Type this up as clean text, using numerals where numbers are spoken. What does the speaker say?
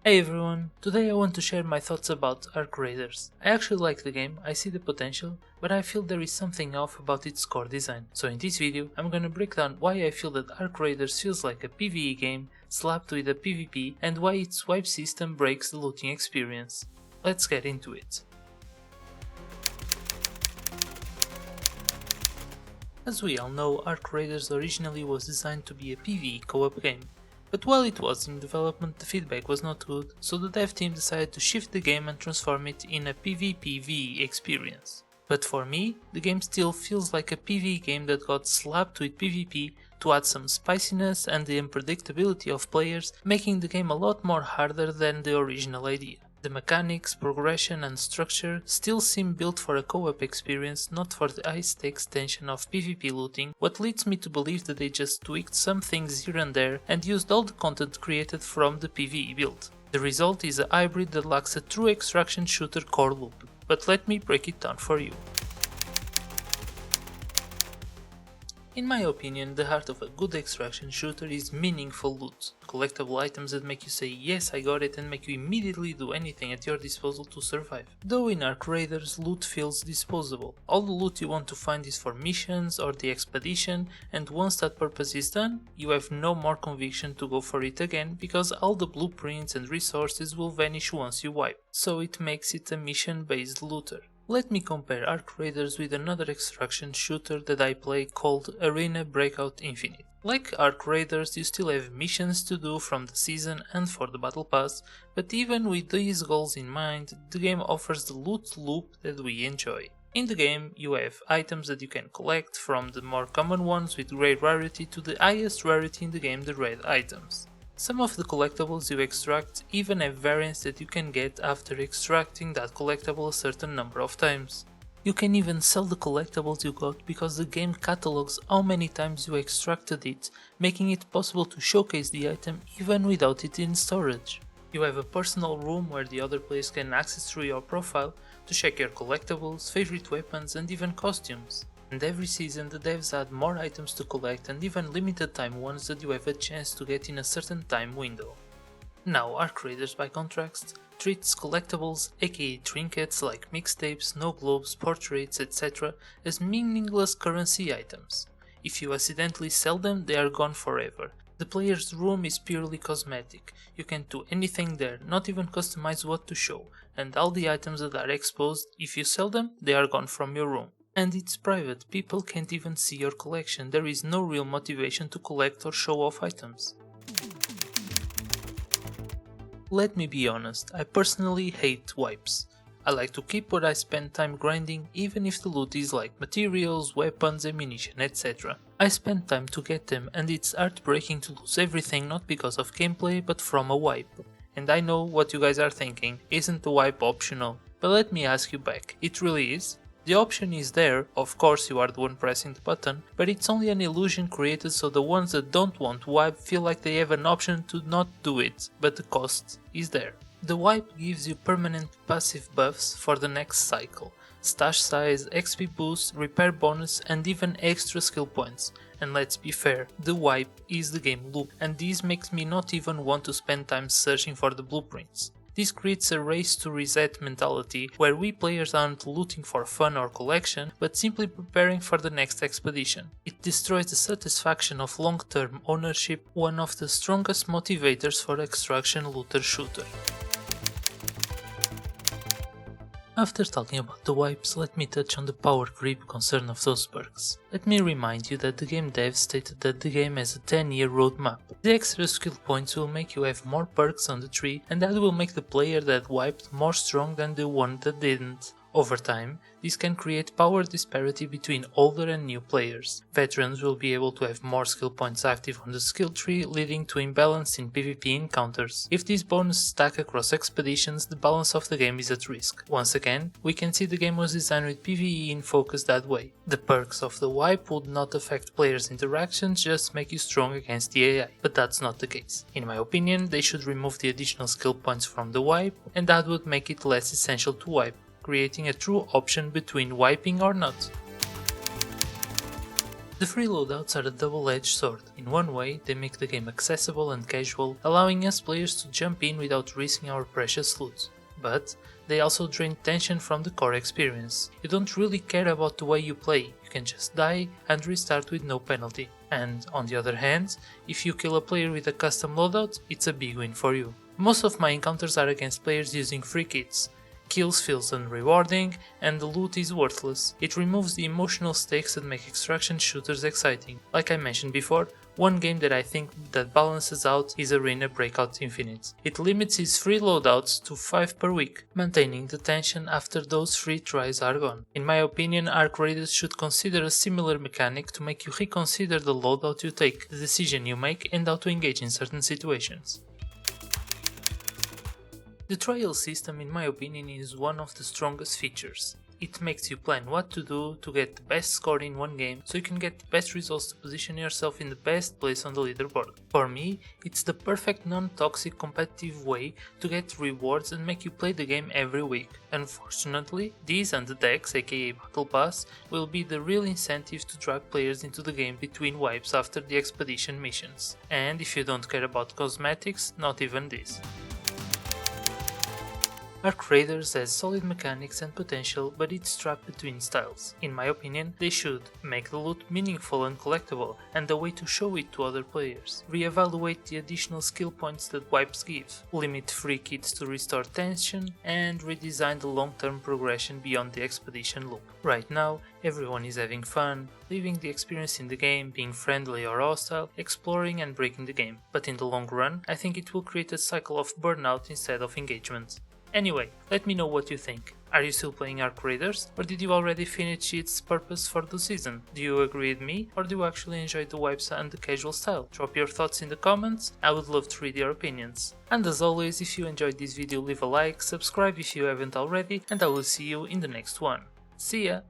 Hey everyone, today I want to share my thoughts about Arc Raiders. I actually like the game, I see the potential, but I feel there is something off about its core design. So in this video, I'm gonna break down why I feel that Arc Raiders feels like a PvE game slapped with a PvP and why its wipe system breaks the looting experience. Let's get into it. As we all know, Arc Raiders originally was designed to be a PvE co-op game. But while it was in development, the feedback was not good, so the dev team decided to shift the game and transform it in a PvPvE experience. But for me, the game still feels like a PvE game that got slapped with PvP to add some spiciness and the unpredictability of players, making the game a lot more harder than the original idea. The mechanics, progression and structure still seem built for a co-op experience, not for the high-stakes tension of PvP looting, what leads me to believe that they just tweaked some things here and there and used all the content created from the PvE build. The result is a hybrid that lacks a true extraction shooter core loop, but let me break it down for you. In my opinion, the heart of a good extraction shooter is meaningful loot. Collectible items that make you say yes I got it and make you immediately do anything at your disposal to survive. Though in Arc Raiders loot feels disposable. All the loot you want to find is for missions or the expedition, and once that purpose is done, you have no more conviction to go for it again because all the blueprints and resources will vanish once you wipe. So it makes it a mission based looter. Let me compare Arc Raiders with another extraction shooter that I play called Arena Breakout Infinite. Like Arc Raiders, you still have missions to do from the season and for the battle pass, but even with these goals in mind, the game offers the loot loop that we enjoy. In the game, you have items that you can collect, from the more common ones with great rarity to the highest rarity in the game, the red items. Some of the collectibles you extract even have variants that you can get after extracting that collectible a certain number of times. You can even sell the collectibles you got because the game catalogs how many times you extracted it, making it possible to showcase the item even without it in storage. You have a personal room where the other players can access through your profile to check your collectibles, favorite weapons and even costumes. And every season the devs add more items to collect and even limited time ones that you have a chance to get in a certain time window. Now Arc Raiders by contrast treats collectibles, aka trinkets like mixtapes, snow globes, portraits, etc. as meaningless currency items. If you accidentally sell them, they are gone forever. The player's room is purely cosmetic, you can do anything there, not even customize what to show, and all the items that are exposed, if you sell them, they are gone from your room. And it's private, people can't even see your collection, there is no real motivation to collect or show off items. Let me be honest, I personally hate wipes. I like to keep what I spend time grinding even if the loot is like materials, weapons, ammunition, etc. I spend time to get them and it's heartbreaking to lose everything not because of gameplay but from a wipe. And I know what you guys are thinking, isn't the wipe optional? But let me ask you back, it really is? The option is there, of course you are the one pressing the button, but it's only an illusion created so the ones that don't want wipe feel like they have an option to not do it, but the cost is there. The wipe gives you permanent passive buffs for the next cycle, stash size, XP boost, repair bonus and even extra skill points. And let's be fair, the wipe is the game loop and this makes me not even want to spend time searching for the blueprints. This creates a race to reset mentality where we players aren't looting for fun or collection, but simply preparing for the next expedition. It destroys the satisfaction of long-term ownership, one of the strongest motivators for extraction looter shooter. After talking about the wipes, let me touch on the power creep concern of those perks. Let me remind you that the game devs stated that the game has a 10-year roadmap. The extra skill points will make you have more perks on the tree and that will make the player that wiped more strong than the one that didn't. Over time, this can create power disparity between older and new players. Veterans will be able to have more skill points active on the skill tree, leading to imbalance in PvP encounters. If these bonuses stack across expeditions, the balance of the game is at risk. Once again, we can see the game was designed with PvE in focus that way. The perks of the wipe would not affect players' interactions, just make you strong against the AI, but that's not the case. In my opinion, they should remove the additional skill points from the wipe, and that would make it less essential to wipe, creating a true option between wiping or not. The free loadouts are a double-edged sword. In one way, they make the game accessible and casual, allowing us players to jump in without risking our precious loot. But they also drain tension from the core experience. You don't really care about the way you play, you can just die and restart with no penalty. And on the other hand, if you kill a player with a custom loadout, it's a big win for you. Most of my encounters are against players using free kits. Kills feels unrewarding and the loot is worthless. It removes the emotional stakes that make extraction shooters exciting. Like I mentioned before, one game that I think that balances out is Arena Breakout Infinite. It limits its free loadouts to 5 per week, maintaining the tension after those free tries are gone. In my opinion, Arc Raiders should consider a similar mechanic to make you reconsider the loadout you take, the decision you make and how to engage in certain situations. The trial system, in my opinion, is one of the strongest features. It makes you plan what to do to get the best score in one game, so you can get the best results to position yourself in the best place on the leaderboard. For me, it's the perfect non-toxic competitive way to get rewards and make you play the game every week. Unfortunately, these and the decks, aka Battle Pass, will be the real incentive to drag players into the game between wipes after the expedition missions. And if you don't care about cosmetics, not even this. Arc Raiders has solid mechanics and potential, but it's trapped between styles. In my opinion, they should make the loot meaningful and collectible, and a way to show it to other players. Reevaluate the additional skill points that wipes give, limit free kits to restore tension, and redesign the long-term progression beyond the expedition loop. Right now, everyone is having fun, living the experience in the game, being friendly or hostile, exploring and breaking the game. But in the long run, I think it will create a cycle of burnout instead of engagement. Anyway, let me know what you think. Are you still playing Arc Raiders, or did you already finish its purpose for the season? Do you agree with me, or do you actually enjoy the wipes and the casual style? Drop your thoughts in the comments, I would love to read your opinions. And as always, if you enjoyed this video, leave a like, subscribe if you haven't already, and I will see you in the next one. See ya!